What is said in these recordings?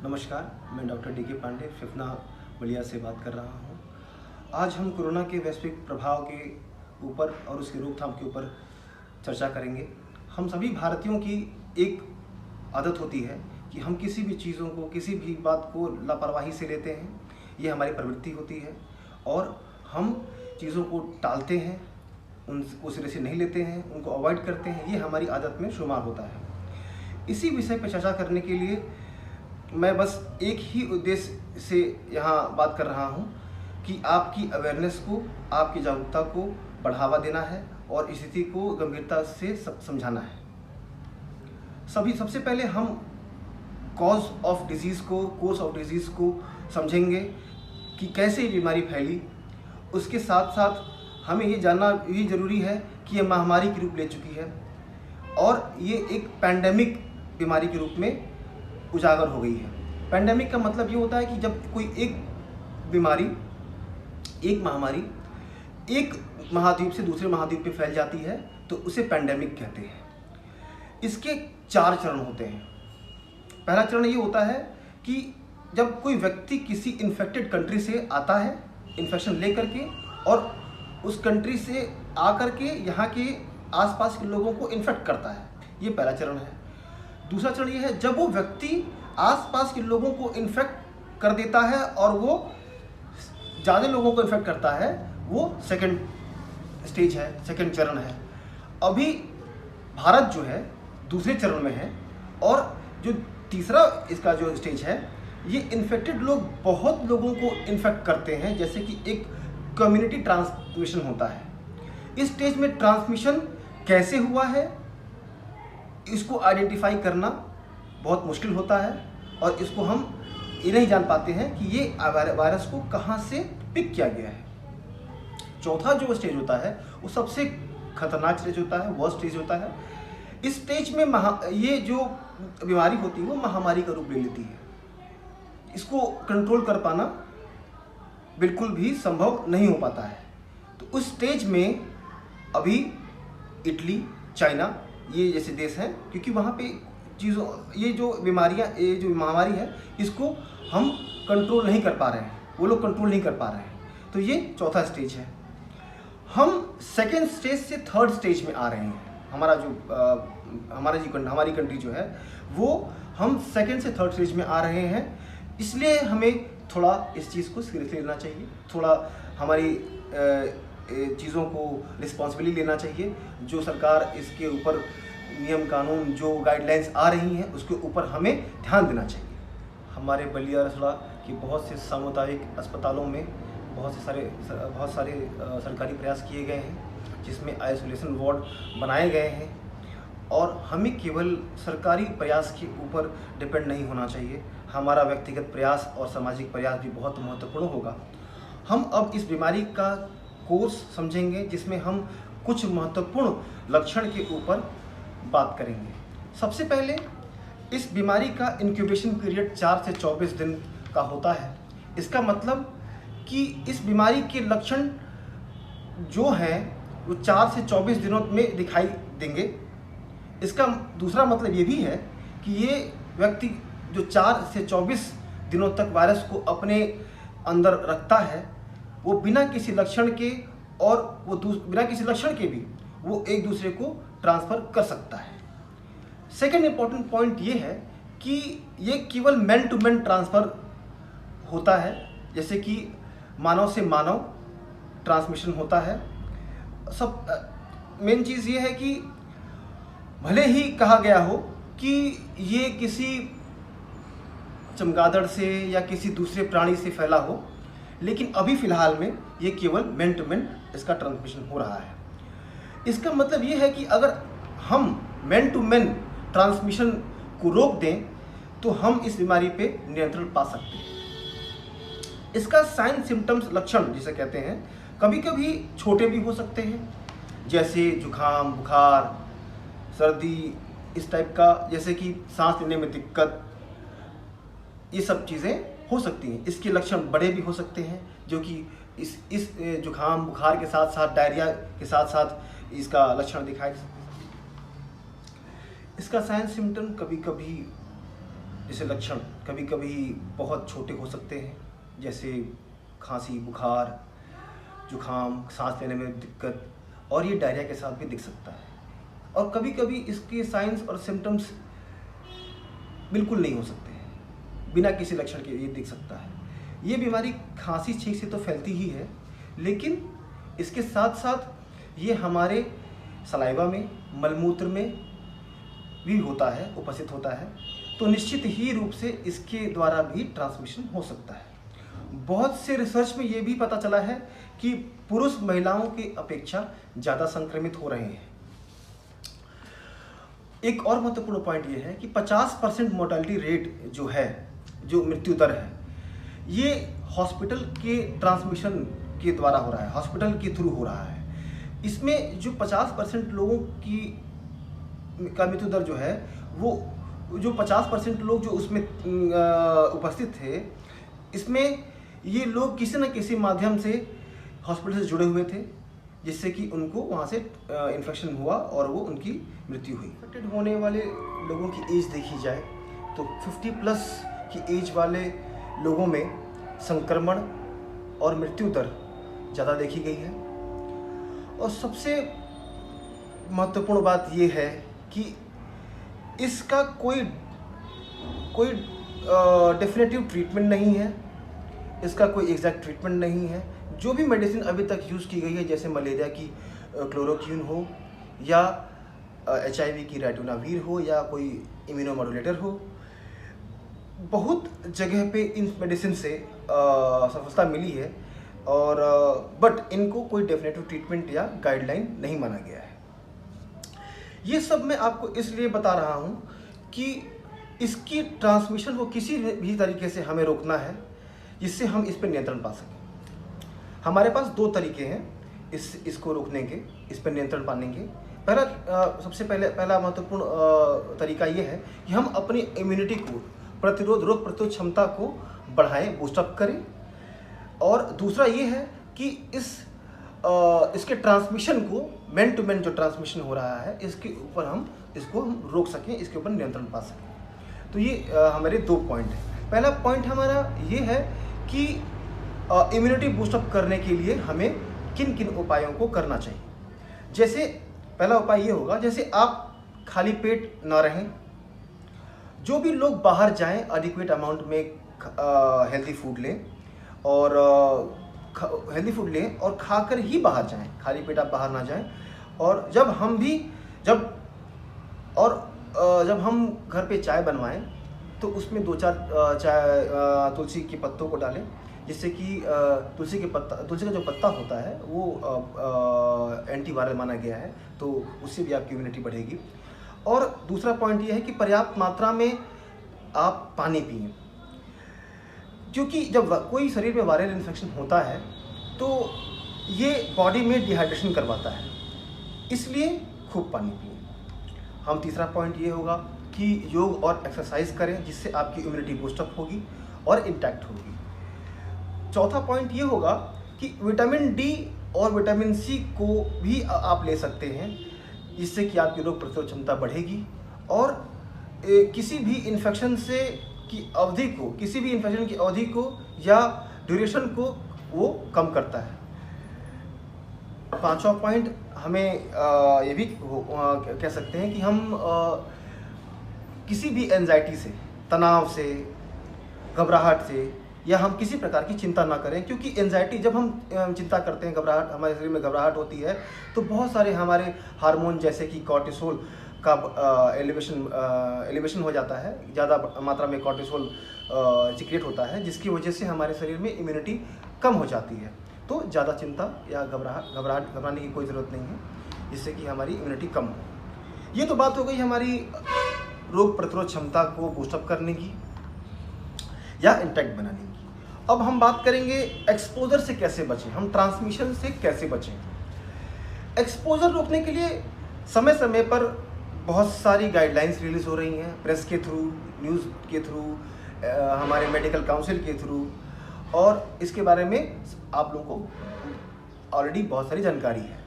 नमस्कार, मैं doctor DK. Pandey फिफना Ballia से बात कर रहा हूँ। आज हम कोरोना के वैश्विक प्रभाव के ऊपर और उसकी रोकथाम के ऊपर चर्चा करेंगे। हम सभी भारतीयों की एक आदत होती है कि हम किसी भी चीज़ों को, किसी भी बात को लापरवाही से लेते हैं। ये हमारी प्रवृत्ति होती है और हम चीज़ों को टालते हैं, उनको सिरे से नहीं लेते हैं, उनको अवॉइड करते हैं। ये हमारी आदत में शुमार होता है। इसी विषय पर चर्चा करने के लिए मैं बस एक ही उद्देश्य से यहाँ बात कर रहा हूँ कि आपकी अवेयरनेस को, आपकी जागरूकता को बढ़ावा देना है और स्थिति को गंभीरता से समझाना है। सबसे पहले हम कोर्स ऑफ डिजीज़ को समझेंगे कि कैसे ये बीमारी फैली। उसके साथ साथ हमें ये जानना भी ज़रूरी है कि ये महामारी के रूप ले चुकी है और ये एक पैंडेमिक बीमारी के रूप में उजागर हो गई है। पैंडेमिक का मतलब ये होता है कि जब कोई एक बीमारी, एक महामारी एक महाद्वीप से दूसरे महाद्वीप पे फैल जाती है तो उसे पैंडेमिक कहते हैं। इसके 4 चरण होते हैं। पहला चरण ये होता है कि जब कोई व्यक्ति किसी इन्फेक्टेड कंट्री से आता है इन्फेक्शन ले करके और उस कंट्री से आकर के यहाँ के आसपास के लोगों को इन्फेक्ट करता है, ये पहला चरण है। दूसरा चरण ये है जब वो व्यक्ति आसपास के लोगों को इन्फेक्ट कर देता है और वो ज़्यादा लोगों को इन्फेक्ट करता है, वो सेकंड स्टेज है, सेकंड चरण है। अभी भारत जो है दूसरे चरण में है और जो तीसरा इसका जो स्टेज है, ये इन्फेक्टेड लोग बहुत लोगों को इन्फेक्ट करते हैं, जैसे कि एक कम्युनिटी ट्रांसमिशन होता है। इस स्टेज में ट्रांसमिशन कैसे हुआ है इसको आइडेंटिफाई करना बहुत मुश्किल होता है और इसको हम ये नहीं जान पाते हैं कि ये वायरस को कहाँ से पिक किया गया है। चौथा जो स्टेज होता है वो सबसे खतरनाक स्टेज होता है, वर्स्ट स्टेज होता है। इस स्टेज में ये जो बीमारी होती है वो महामारी का रूप ले लेती है। इसको कंट्रोल कर पाना बिल्कुल भी संभव नहीं हो पाता है। तो उस स्टेज में अभी इटली, चाइना ये जैसे देश हैं, क्योंकि वहाँ पे चीज़ों, ये जो बीमारियाँ, ये जो महामारी है, इसको हम कंट्रोल नहीं कर पा रहे हैं, वो लोग कंट्रोल नहीं कर पा रहे हैं। तो ये चौथा स्टेज है। हम सेकेंड स्टेज से थर्ड स्टेज में आ रहे हैं। हमारी कंट्री जो है वो हम सेकेंड से थर्ड स्टेज में आ रहे हैं। इसलिए हमें थोड़ा इस चीज़ को सीरियसली लेना चाहिए, थोड़ा हमारी चीज़ों को रिस्पॉन्सिबिलिटी लेना चाहिए। जो सरकार इसके ऊपर नियम कानून, जो गाइडलाइंस आ रही हैं, उसके ऊपर हमें ध्यान देना चाहिए। हमारे बलिया रसड़ा के बहुत से सामुदायिक अस्पतालों में बहुत सारे सरकारी प्रयास किए गए हैं, जिसमें आइसोलेशन वार्ड बनाए गए हैं और हमें केवल सरकारी प्रयास के ऊपर डिपेंड नहीं होना चाहिए। हमारा व्यक्तिगत प्रयास और सामाजिक प्रयास भी बहुत महत्वपूर्ण होगा। हम अब इस बीमारी का कोर्स समझेंगे, जिसमें हम कुछ महत्वपूर्ण लक्षण के ऊपर बात करेंगे। सबसे पहले इस बीमारी का इंक्यूबेशन पीरियड 4 से 24 दिन का होता है। इसका मतलब कि इस बीमारी के लक्षण जो हैं वो 4 से 24 दिनों में दिखाई देंगे। इसका दूसरा मतलब ये भी है कि ये व्यक्ति जो 4 से 24 दिनों तक वायरस को अपने अंदर रखता है, वो बिना किसी लक्षण के और वो बिना किसी लक्षण के भी वो एक दूसरे को ट्रांसफ़र कर सकता है। सेकेंड इम्पॉर्टेंट पॉइंट ये है कि ये केवल मैन टू मैन ट्रांसफ़र होता है, जैसे कि मानव से मानव ट्रांसमिशन होता है। मेन चीज़ ये है कि भले ही कहा गया हो कि ये किसी चमगादड़ से या किसी दूसरे प्राणी से फैला हो, लेकिन अभी फ़िलहाल में ये केवल मैन टू मैन इसका ट्रांसमिशन हो रहा है। इसका मतलब ये है कि अगर हम मैन टू मैन ट्रांसमिशन को रोक दें तो हम इस बीमारी पे नियंत्रण पा सकते हैं। इसका साइन सिम्टम्स, लक्षण जिसे कहते हैं, कभी कभी छोटे भी हो सकते हैं, जैसे जुकाम, बुखार, सर्दी, इस टाइप का, जैसे कि सांस लेने में दिक्कत, ये सब चीज़ें हो सकती हैं। इसके लक्षण बड़े भी हो सकते हैं, जो कि इस जुकाम, बुखार के साथ साथ डायरिया के साथ साथ इसका लक्षण दिखाई दे सकते हैं। इसका साइन सिम्टम कभी कभी जैसे लक्षण कभी कभी बहुत छोटे हो सकते हैं, जैसे खांसी, बुखार, जुखाम, सांस लेने में दिक्कत, और ये डायरिया के साथ भी दिख सकता है। और कभी कभी इसके साइंस और सिम्टम्स बिल्कुल नहीं हो सकते हैं, बिना किसी लक्षण के ये दिख सकता है। ये बीमारी खांसी छींक से तो फैलती ही है, लेकिन इसके साथ साथ ये हमारे सलाइवा में, मलमूत्र में भी होता है, उपस्थित होता है। तो निश्चित ही रूप से इसके द्वारा भी ट्रांसमिशन हो सकता है। बहुत से रिसर्च में ये भी पता चला है कि पुरुष महिलाओं की अपेक्षा ज़्यादा संक्रमित हो रहे हैं। एक और महत्वपूर्ण पॉइंट ये है कि 50% मोर्टालिटी रेट जो है, जो मृत्यु दर है, ये हॉस्पिटल के ट्रांसमिशन के द्वारा हो रहा है, हॉस्पिटल के थ्रू हो रहा है। इसमें जो 50% लोगों की का मृत्यु दर जो है, वो जो 50% लोग जो उसमें उपस्थित थे, इसमें ये लोग किसी न किसी माध्यम से हॉस्पिटल से जुड़े हुए थे, जिससे कि उनको वहाँ से इन्फेक्शन हुआ और वो उनकी मृत्यु हुई। इन्फेक्टेड होने वाले लोगों की एज देखी जाए तो 50+ की एज वाले लोगों में संक्रमण और मृत्यु दर ज़्यादा देखी गई है। और सबसे महत्वपूर्ण बात ये है कि इसका कोई डेफिनेटिव ट्रीटमेंट नहीं है, इसका कोई एग्जैक्ट ट्रीटमेंट नहीं है। जो भी मेडिसिन अभी तक यूज़ की गई है, जैसे मलेरिया की क्लोरोक्विन हो, या HIV की रेटोनावीर हो, या कोई इम्यूनोमोडुलेटर हो, बहुत जगह पे इन मेडिसिन से सफलता मिली है, और बट इनको कोई डेफिनेटिव ट्रीटमेंट या गाइडलाइन नहीं माना गया है। ये सब मैं आपको इसलिए बता रहा हूँ कि इसकी ट्रांसमिशन को किसी भी तरीके से हमें रोकना है, जिससे हम इस पर नियंत्रण पा सकें। हमारे पास 2 तरीके हैं इसको रोकने के, इस पर नियंत्रण पाने के। सबसे पहला महत्वपूर्ण तरीका ये है कि हम अपनी इम्यूनिटी को, रोग प्रतिरोध क्षमता को बढ़ाएं, बूस्टअप करें। और दूसरा ये है कि इसके ट्रांसमिशन को, मैन टू मैन जो ट्रांसमिशन हो रहा है, इसके ऊपर हम रोक सकें, इसके ऊपर नियंत्रण पा सकें। तो ये हमारे 2 पॉइंट हैं। पहला पॉइंट हमारा ये है कि इम्यूनिटी बूस्टअप करने के लिए हमें किन किन उपायों को करना चाहिए। जैसे पहला उपाय ये होगा, जैसे आप खाली पेट ना रहें। जो भी लोग बाहर जाएं, एडिक्वेट अमाउंट में हेल्दी फूड लें, और खाकर ही बाहर जाएं, खाली पेट आप बाहर ना जाएं। और जब हम घर पे चाय बनवाएं तो उसमें 2-4 तुलसी के पत्तों को डालें, जिससे कि तुलसी का जो पत्ता होता है वो एंटीवायरल माना गया है, तो उससे भी आपकी इम्यूनिटी बढ़ेगी। और दूसरा पॉइंट ये है कि पर्याप्त मात्रा में आप पानी पिएं, क्योंकि जब कोई शरीर में वायरल इन्फेक्शन होता है तो ये बॉडी में डिहाइड्रेशन करवाता है, इसलिए खूब पानी पिएं। हम तीसरा पॉइंट ये होगा कि योग और एक्सरसाइज करें, जिससे आपकी इम्यूनिटी बूस्टअप होगी और इंटैक्ट होगी। चौथा पॉइंट ये होगा कि विटामिन डी और विटामिन सी को भी आप ले सकते हैं, जिससे कि आपकी रोग प्रतिरोध क्षमता बढ़ेगी और किसी भी इन्फेक्शन की अवधि को या ड्यूरेशन को वो कम करता है। पांचवा पॉइंट हमें ये भी कह सकते हैं कि हम किसी भी एंजाइटी से, तनाव से, घबराहट से, या हम किसी प्रकार की चिंता ना करें, क्योंकि एंजाइटी, जब हम चिंता करते हैं, हमारे शरीर में घबराहट होती है, तो बहुत सारे हमारे हार्मोन जैसे कि कॉर्टिसोल का एलिवेशन हो जाता है, ज़्यादा मात्रा में कॉर्टिसोल सिक्रेट होता है, जिसकी वजह से हमारे शरीर में इम्यूनिटी कम हो जाती है। तो ज़्यादा चिंता या घबराने की कोई ज़रूरत नहीं है, जिससे कि हमारी इम्यूनिटी कम हो। ये तो बात हो गई हमारी रोग प्रतिरोध क्षमता को बूस्टअप करने की या इंटैक्ट बनाने की। अब हम बात करेंगे एक्सपोजर से कैसे बचें, हम ट्रांसमिशन से कैसे बचें। एक्सपोजर रोकने के लिए समय समय पर बहुत सारी गाइडलाइंस रिलीज़ हो रही हैं, प्रेस के थ्रू, न्यूज़ के थ्रू, हमारे मेडिकल काउंसिल के थ्रू, और इसके बारे में आप लोगों को ऑलरेडी बहुत सारी जानकारी है।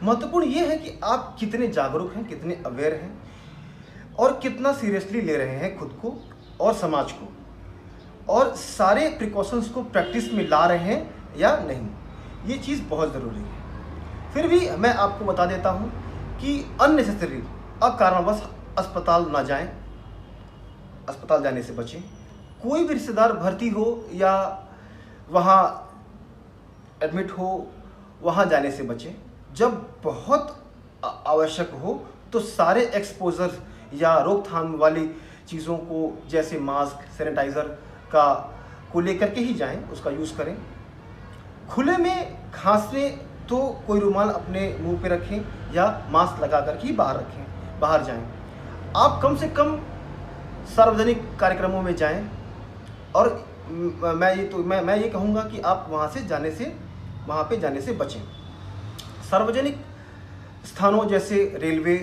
महत्वपूर्ण ये है कि आप कितने जागरूक हैं, कितने अवेयर हैं, और कितना सीरियसली ले रहे हैं खुद को और समाज को, और सारे प्रिकॉशंस को प्रैक्टिस में ला रहे हैं या नहीं, ये चीज़ बहुत ज़रूरी है। फिर भी मैं आपको बता देता हूँ कि अननेसेसरी अकारणवश अस्पताल ना जाएं, अस्पताल जाने से बचें। कोई भी रिश्तेदार भर्ती हो या वहाँ एडमिट हो, वहाँ जाने से बचें। जब बहुत आवश्यक हो तो सारे एक्सपोजर या रोकथाम वाली चीज़ों को जैसे मास्क, सैनिटाइज़र को लेकर के ही जाएं, उसका यूज़ करें। खुले में खांसने तो कोई रुमाल अपने मुंह पे रखें या मास्क लगा कर के बाहर रखें, बाहर जाएं। आप कम से कम सार्वजनिक कार्यक्रमों में जाएं, और मैं ये कहूँगा कि आप वहाँ पे जाने से बचें। सार्वजनिक स्थानों जैसे रेलवे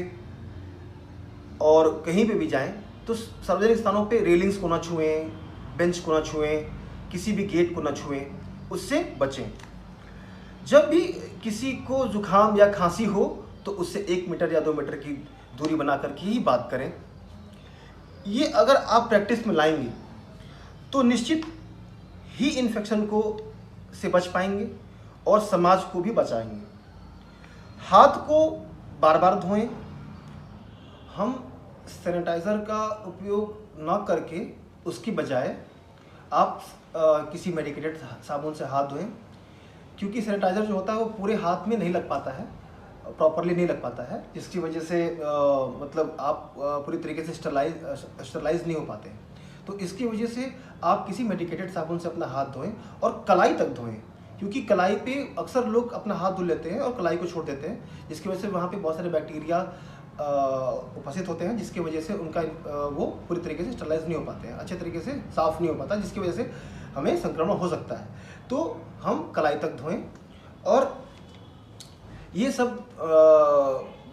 और कहीं पे भी जाएं तो सार्वजनिक स्थानों पे रेलिंग्स को ना छुएं, बेंच को ना छुएं, किसी भी गेट को ना छुएं, उससे बचें। जब भी किसी को जुकाम या खांसी हो तो उससे 1 मीटर या 2 मीटर की दूरी बना करके ही बात करें। ये अगर आप प्रैक्टिस में लाएंगे तो निश्चित ही इन्फेक्शन से बच पाएंगे और समाज को भी बचाएंगे। हाथ को बार बार धोएं। हम सैनिटाइज़र का उपयोग न करके उसकी बजाय आप किसी मेडिकेटेड साबुन से हाथ धोएं, क्योंकि सैनिटाइज़र जो होता है वो पूरे हाथ में नहीं लग पाता है, प्रॉपरली नहीं लग पाता है, जिसकी वजह से मतलब आप पूरी तरीके से स्टरलाइज नहीं हो पाते हैं। तो इसकी वजह से आप किसी मेडिकेटेड साबुन से अपना हाथ धोएं और कलाई तक धोएं, क्योंकि कलाई पे अक्सर लोग अपना हाथ धो लेते हैं और कलाई को छोड़ देते हैं, जिसकी वजह से वहाँ पे बहुत सारे बैक्टीरिया उपस्थित होते हैं, जिसकी वजह से उनका वो पूरी तरीके से स्टरलाइज नहीं हो पाते हैं, अच्छे तरीके से साफ़ नहीं हो पाता, जिसकी वजह से हमें संक्रमण हो सकता है। तो हम कलाई तक धोएं, और ये सब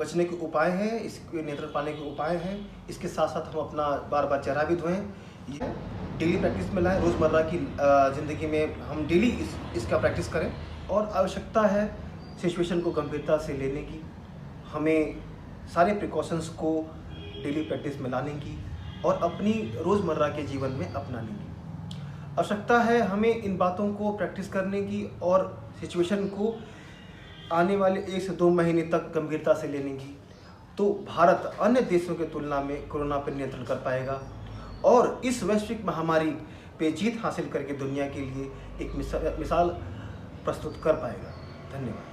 बचने के उपाय हैं, इसके नियंत्रण पाने के उपाय हैं। इसके साथ साथ हम अपना बार बार चेहरा भी धोएं। ये डेली प्रैक्टिस में लाएं, रोज़मर्रा की ज़िंदगी में हम डेली इसका प्रैक्टिस करें। और आवश्यकता है सिचुएशन को गंभीरता से लेने की, हमें सारे प्रिकॉशंस को डेली प्रैक्टिस में लाने की और अपनी रोज़मर्रा के जीवन में अपनाने की आवश्यकता है। हमें इन बातों को प्रैक्टिस करने की और सिचुएशन को आने वाले 1 से 2 महीने तक गंभीरता से लेने की, तो भारत अन्य देशों की तुलना में कोरोना पर नियंत्रण कर पाएगा और इस वैश्विक महामारी पे जीत हासिल करके दुनिया के लिए एक मिसाल प्रस्तुत कर पाएगा। धन्यवाद।